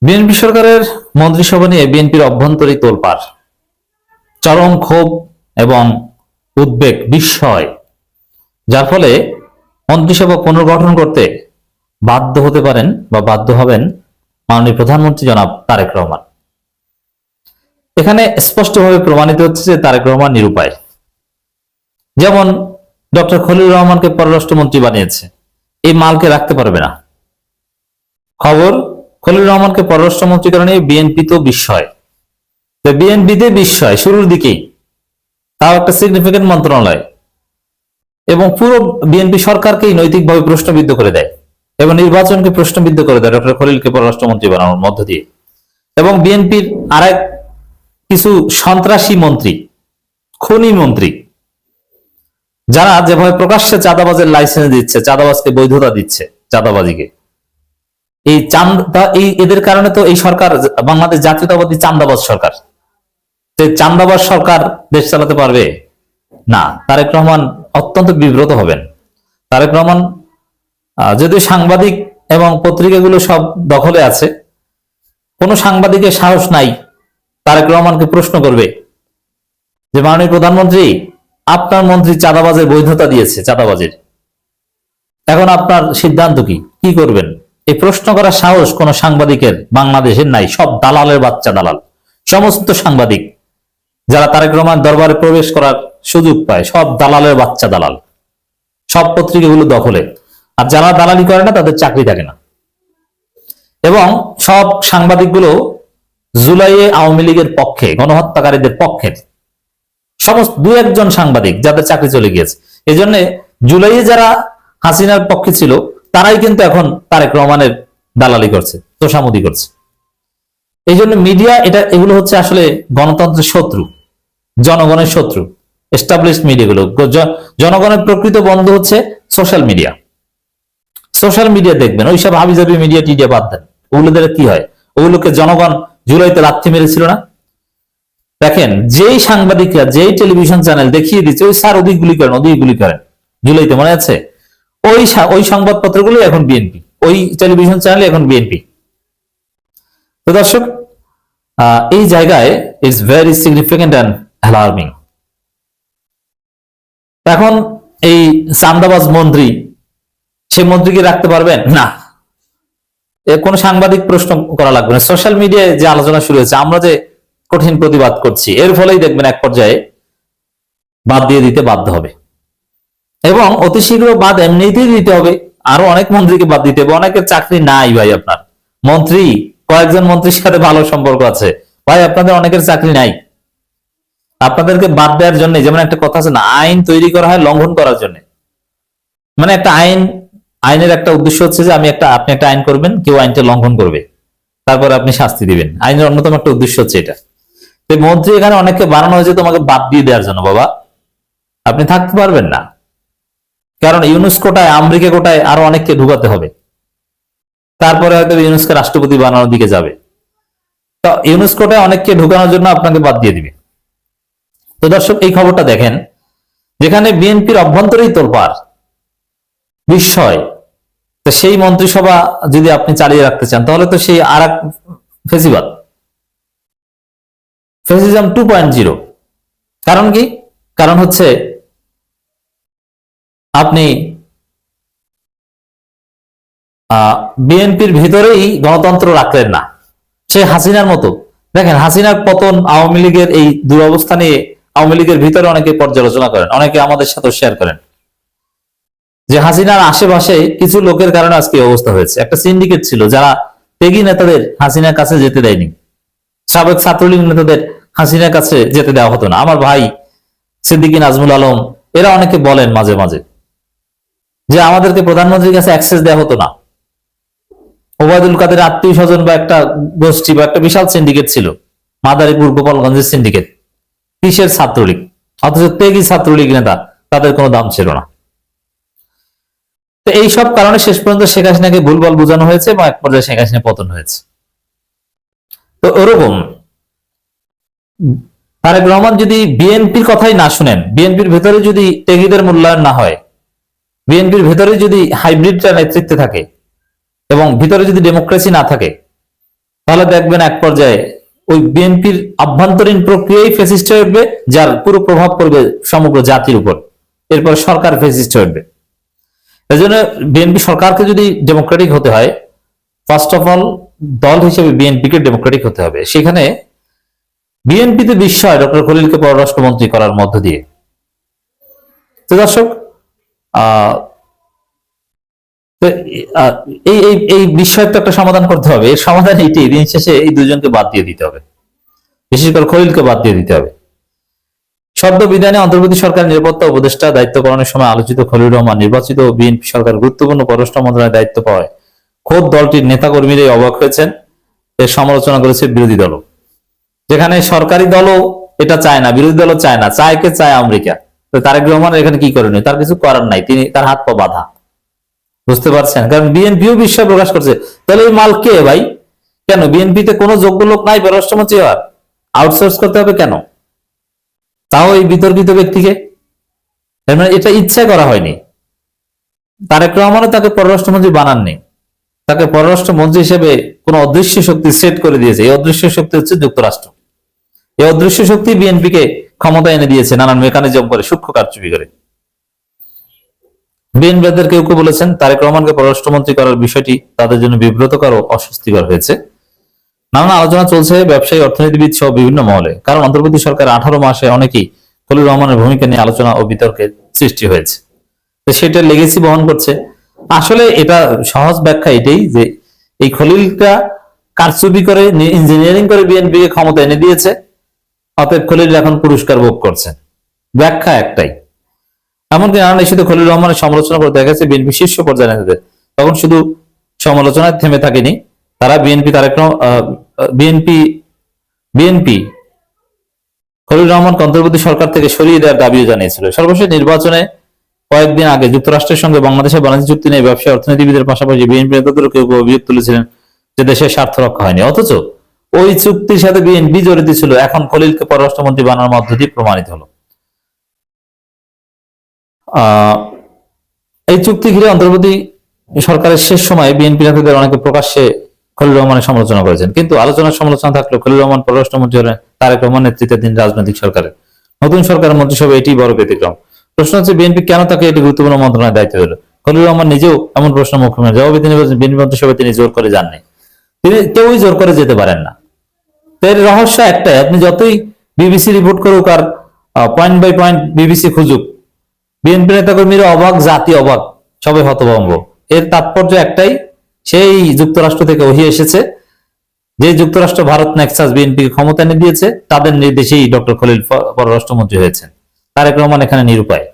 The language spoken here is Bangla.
বিএনপি সরকারের মন্ত্রিসভা নিয়ে বিএনপির অভ্যন্তরীণ তোলপাড়, চরম ক্ষোভ এবং উদ্বেগ, বিস্ময়, যার ফলে মন্ত্রিসভা পুনর্গঠন করতে বাধ্য হতে পারেন বা বাধ্য হবেন মাননীয় প্রধানমন্ত্রী জনাব তারেক রহমান। এখানে স্পষ্টভাবে প্রমাণিত হচ্ছে যে তারেক রহমান নিরুপায়। যেমন ডক্টর খলিলুর রহমানকে পররাষ্ট্রমন্ত্রী বানিয়েছে, এই মালকে রাখতে পারবে না। খবর, খলিলুর রহমানকে পররাষ্ট্রমন্ত্রী কারণে বিএনপি তো বিস্ময়, বিএনপিতে বিস্ময় শুরুর দিকেই, তাও একটা সিগনিফিকেন্ট মন্ত্রণালয়, এবং পুরো বিএনপি সরকারকেই নৈতিকভাবে প্রশ্নবিদ্ধ করে দেয় এবং নির্বাচনকে প্রশ্নবিদ্ধ করে দেয় ডক্টর খলিলকে পররাষ্ট্রমন্ত্রী বানানোর মধ্য দিয়ে। এবং বিএনপির আরেক কিছু সন্ত্রাসী মন্ত্রী, খুনি মন্ত্রী, যারা যেভাবে প্রকাশ্যে চাঁদাবাজের লাইসেন্স দিচ্ছে, চাঁদাবাজকে বৈধতা দিচ্ছে, চাঁদাবাজিকে, এই এদের কারণে তো এই সরকার বাংলাদেশ জাতীয়তাবাদী চাঁদাবাজ সরকার। চাঁদাবাজ সরকার দেশ চালাতে পারবে না। তারেক রহমান অত্যন্ত বিব্রত হবেন। তারেক রহমান যদিও সাংবাদিক এবং পত্রিকাগুলো সব দখলে আছে, কোন সাংবাদিকের সাহস নাই তারেক রহমানকে প্রশ্ন করবে যে মাননীয় প্রধানমন্ত্রী, আপনার মন্ত্রী চাঁদাবাজের বৈধতা দিয়েছে, চাঁদাবাজের, এখন আপনার সিদ্ধান্ত কি করবেন? এই প্রশ্ন করার সাহস কোন সাংবাদিকের বাংলাদেশের নাই। সব দালালের বাচ্চা দালাল। সমস্ত সাংবাদিক যারা তারেক রহমান দরবারে প্রবেশ করার সুযোগ পায়, সব দালালের বাচ্চা দালাল। সব পত্রিকাগুলো দখলে, আর যারা দালালি করে না তাদের চাকরি থাকে না। এবং সব সাংবাদিকগুলো জুলাইয়ে আওয়ামী লীগের পক্ষে, গণহত্যাকারীদের পক্ষের সমস্ত দু একজন সাংবাদিক যাদের চাকরি চলে গিয়েছে। এই জন্য জুলাইয়ে যারা হাসিনার পক্ষে ছিল তারাই কিন্তু এখন তারেক রহমানের দালালি করছে, তোষামোদি করছে। এই জন্য মিডিয়া, এগুলো হচ্ছে আসলে গণতন্ত্রের শত্রু, জনগণের শত্রু। এস্টাবলিশড মিডিয়াগুলো, জনগণের প্রকৃত বন্ধু হচ্ছে সোশ্যাল মিডিয়া। সোশ্যাল মিডিয়া দেখবেন, ওইসব হাবিজাবি মিডিয়া টিডিয়া বাদ দেন। ওগুলোদের কি হয়? ওগুলোকে জনগণ জুলাইতে লাথি মেরেছিল না? দেখেন, যেই সাংবাদিকরা যেই টেলিভিশন চ্যানেল দেখিয়ে দিচ্ছে, ওই স্যার ওদিক গুলি করেন, ওদিক গুলি করেন, জুলাইতে মনে আছে? ওই সংবাদপত্রগুলো এখন বিএনপি, ওই টেলিভিশন চ্যানেল এখন বিএনপি। তো দর্শক, এই জায়গায় it's very significant and alarming. এখন এই চাঁদাবাজ মন্ত্রী, সেই মন্ত্রীকে রাখতে পারবেন না? কোন সাংবাদিক প্রশ্ন করা লাগবে না। সোশ্যাল মিডিয়ায় যে আলোচনা শুরু হয়েছে, আমরা যে কঠিন প্রতিবাদ করছি, এর ফলেই দেখবেন এক পর্যায়ে বাদ দিয়ে দিতে বাধ্য হবে। এবং অতি শীঘ্র বাদ এমনিতেই দিতে হবে। আরো অনেক মন্ত্রীকে বাদ দিতে হবে। অনেকের চাকরি নাই ভাই। আপনার মন্ত্রী, কয়েকজন মন্ত্রীর সাথে ভালো সম্পর্ক আছে ভাই, আপনাদের অনেকের চাকরি নাই। আপনাদেরকে বাদ দেওয়ার জন্য, যেমন একটা কথা আছে না, আইন তৈরি করা হয় লঙ্ঘন করার জন্য। মানে একটা আইনের একটা উদ্দেশ্য হচ্ছে যে আপনি একটা আইন করবেন, কেউ আইনটা লঙ্ঘন করবে, তারপরে আপনি শাস্তি দিবেন। আইনের অন্যতম একটা উদ্দেশ্য হচ্ছে এটা। মন্ত্রী এখানে অনেককে বানানো হয়েছে তোমাকে বাদ দিয়ে দেওয়ার জন্য। বাবা, আপনি থাকতে পারবেন না, কারণ ইউনুস কোটায়, আমেরিকা কোটায় আরো অনেককে ঢুকাতে হবে। তারপরে হয়তো ইউনুসকে রাষ্ট্রপতি বানানোর দিকে যাবে। তো ইউনুস কোটায় অনেককে ঢুকানোর জন্য আপনাকে বাদ দিয়ে দিবে। তো দর্শক, এই খবরটা দেখেন, যেখানে বিএনপির অভ্যন্তরেই তোলপাড়, বিস্ময়। তো সেই মন্ত্রিসভা যদি আপনি চালিয়ে রাখতে চান, তাহলে তো সেই আর এক ফেসিবাদ, ফেসিজম 2.0। কারণ কি? কারণ হচ্ছে আপনি বিএনপির ভিতরেই গণতন্ত্র রাখলেন না, সে হাসিনার মতো। দেখেন, হাসিনার পতন, আওয়ামী লীগের এই দুরবস্থা নিয়ে আওয়ামী লীগের ভিতরে অনেকে পর্যালোচনা করেন, অনেকে আমাদের সাথে শেয়ার করেন যে হাসিনার আশেপাশে কিছু লোকের কারণে আজকে অবস্থা হয়েছে। একটা সিন্ডিকেট ছিল যারা ত্যাগী নেতাদের হাসিনার কাছে যেতে দেয়নি। সাবেক ছাত্রলীগ নেতাদের হাসিনার কাছে যেতে দেওয়া হতো না। আমার ভাই সিদ্দিকী নাজমুল আলম, এরা অনেকে বলেন মাঝে মাঝে যে আমাদেরকে প্রধানমন্ত্রীর কাছে অ্যাক্সেস দেওয়া হতো না। ওবায়দুল কাদের আত্মীয় স্বজন বা একটা গোষ্ঠী বা একটা বিশাল সিন্ডিকেট ছিল, মাদারীপুর গোপালগঞ্জের সিন্ডিকেট। কিসের ছাত্রলীগ? অথচ ত্যাগী ছাত্রলীগ নেতা, তাদের কোনো দাম ছিল না। তো এইসব কারণে শেষ পর্যন্ত শেখ হাসিনাকে ভুলভাল বোঝানো হয়েছে এবং এক পর্যায়ে শেখ হাসিনা পতন হয়েছে। তো ওরকম তারেক রহমান যদি বিএনপির কথাই না শুনেন, বিএনপির ভেতরে যদি ত্যাগীদের মূল্যায়ন না হয়, বিএনপির ভেতরে যদি হাইব্রিডটা নেতৃত্বে থাকে এবং ভিতরে যদি ডেমোক্রেসি না থাকে, তাহলে দেখবেন এক পর্যায়ে ওই বিএনপির আভ্যন্তরীণ প্রক্রিয়াই ফ্যাসিস্ট হয়ে উঠবে, যার পুরো প্রভাব পড়বে সমগ্র জাতির উপর। এরপর সরকার ফ্যাসিস্ট হয়ে উঠবে। এই জন্য বিএনপি সরকারকে যদি ডেমোক্রেটিক হতে হয়, ফার্স্ট অফ অল দল হিসেবে বিএনপিকে ডেমোক্রেটিক হতে হবে। সেখানে বিএনপিতে বিশ্বাস ডক্টর খলিলকে পররাষ্ট্রমন্ত্রী করার মধ্য দিয়ে। তো দর্শক, এই এই এই বিষয়ের তো একটা সমাধান করতে হবে। এর সমাধান এইটাই, দিন শেষে এই দুজনকে বাদ দিয়ে দিতে হবে, বিশেষ করে খলিলকে বাদ দিয়ে দিতে হবে। সদ্য বিধানে অন্তর্বর্তী সরকার নিরাপত্তা উপদেষ্টা দায়িত্ব পালনের সময় আলোচিত খলিলুর রহমান নির্বাচিত বিএনপি সরকার গুরুত্বপূর্ণ পররাষ্ট্র মন্ত্রণালয়ের দায়িত্ব পাওয়ায় খোদ দলটির নেতাকর্মীরাই অবাক হয়েছেন। এর সমালোচনা করেছে বিরোধী দলও, যেখানে সরকারি দলও এটা চায় না, বিরোধী দলও চায় না, চায় কে চায় আমেরিকা। তো তারেক রহমান এখানে কি করেনি, তার কিছু করার নাই, তিনি তার হাত পা বাঁধা। বুঝতে পারছেন? কারণ বিএনপিও বিশ্বাস প্রকাশ করছে, তাহলে এই মাল কে ভাই? কেন বিএনপিতে কোনো যোগ্য লোক নাই পররাষ্ট্রমন্ত্রী হওয়ার? আউটসোর্স করতে হবে কেন, তাও এই বিতর্কিত ব্যক্তিকে? মানে এটা ইচ্ছা করা হয়নি। তারেক রহমানও তাকে পররাষ্ট্রমন্ত্রী বানাননি, তাকে পররাষ্ট্রমন্ত্রী হিসেবে কোন অদৃশ্য শক্তি সেট করে দিয়েছে। এই অদৃশ্য শক্তি হচ্ছে যুক্তরাষ্ট্র। এই অদৃশ্য শক্তি বিএনপিকে ক্ষমতা এনে দিয়েছে নানান মেকানিজম করে, সূক্ষ্ম কারচুপি করে। বিএনপিদের কেউ কেউ বলেছেন তারেক রহমানকে পররাষ্ট্রমন্ত্রী করার বিষয়টি তাদের জন্য বিব্রতকর ও অস্বস্তিকর হয়েছে। নানান আলোচনা চলছে ব্যবসায়ী, অর্থনীতিবিদ সহ বিভিন্ন মহলে, কারণ অন্তর্বর্তী সরকার 18 মাসে অনেকেই খলিল রহমানের ভূমিকা নিয়ে আলোচনা ও বিতর্কের সৃষ্টি হয়েছে। তো সেটা লেগেসি বহন করছে। আসলে এটা সহজ ব্যাখ্যা এটাই যে এই খলিলটা কারচুপি করে, ইঞ্জিনিয়ারিং করে বিএনপিকে ক্ষমতা এনে দিয়েছে, অতএব খলিল এখন পুরস্কার ভোগ করছেন। ব্যাখ্যা একটাই। এমনকি নানান ইস্যুতে খলিল রহমানের সমালোচনা করে দেখা গেছে বিএনপি শীর্ষ পর্যায়ে নেতাদের তখন শুধু সমালোচনায় থেমে থাকেনি, তারা বিএনপি খলিল রহমানকে অন্তর্বর্তী সরকার থেকে সরিয়ে দেওয়ার দাবিও জানিয়েছিল। সর্বশেষ নির্বাচনে কয়েকদিন আগে যুক্তরাষ্ট্রের সঙ্গে বাংলাদেশের বাণিজ্য চুক্তি নিয়ে ব্যবসায়ী, অর্থনীতিবিদের পাশাপাশি বিএনপি নেতাদেরও কেউ অভিযোগ তুলেছিলেন যে দেশের স্বার্থ রক্ষা হয়নি। অথচ ওই চুক্তির সাথে বিএনপি জড়িত ছিল, এখন খলিলকে পররাষ্ট্রমন্ত্রী বানানোর মধ্য দিয়ে প্রমাণিত হলো। এই চুক্তি ঘিরে অন্তর্বর্তী সরকারের শেষ সময়ে বিএনপি নেতাদের অনেকে প্রকাশ্যে খলিল রহমানের সমালোচনা করেছেন। কিন্তু আলোচনার সমালোচনা থাকলেও খলিল রহমান পররাষ্ট্রমন্ত্রী হলেন তারেক রহমান নেতৃত্বাধীন রাজনৈতিক সরকারের। নতুন সরকারের মন্ত্রিসভা এটি বড় ব্যতিক্রম। প্রশ্ন হচ্ছে বিএনপি কেন তাকে এটি গুরুত্বপূর্ণ মন্ত্রণালয়ের দায়িত্ব দিল? খলিল রহমান নিজেও এমন প্রশ্ন মুখ্যমন্ত্রী জবাবে তিনি বলেছেন বিএনপি মন্ত্রিসভায় তিনি জোর করে যাননি, তিনি কেউই জোর করে যেতে পারেন না। এর রহস্য একটাই, আপনি যতই বিবিসি রিপোর্ট করুক আর পয়েন্ট বাই পয়েন্ট বিবিসি খুঁজুক, বিএনপি নেতাকর্মীরা অবাক, জাতি অবাক, সবাই হতভম্ব। এর তাৎপর্য একটাই, সেই যুক্তরাষ্ট্র থেকে ওহি এসেছে, যে যুক্তরাষ্ট্র ভারত নেক্সাস বিএনপিকে ক্ষমতা এনে দিয়েছে, তাদের নির্দেশেই ডক্টর খলিল পররাষ্ট্রমন্ত্রী হয়েছেন। তারেক রহমান এখানে নিরুপায়।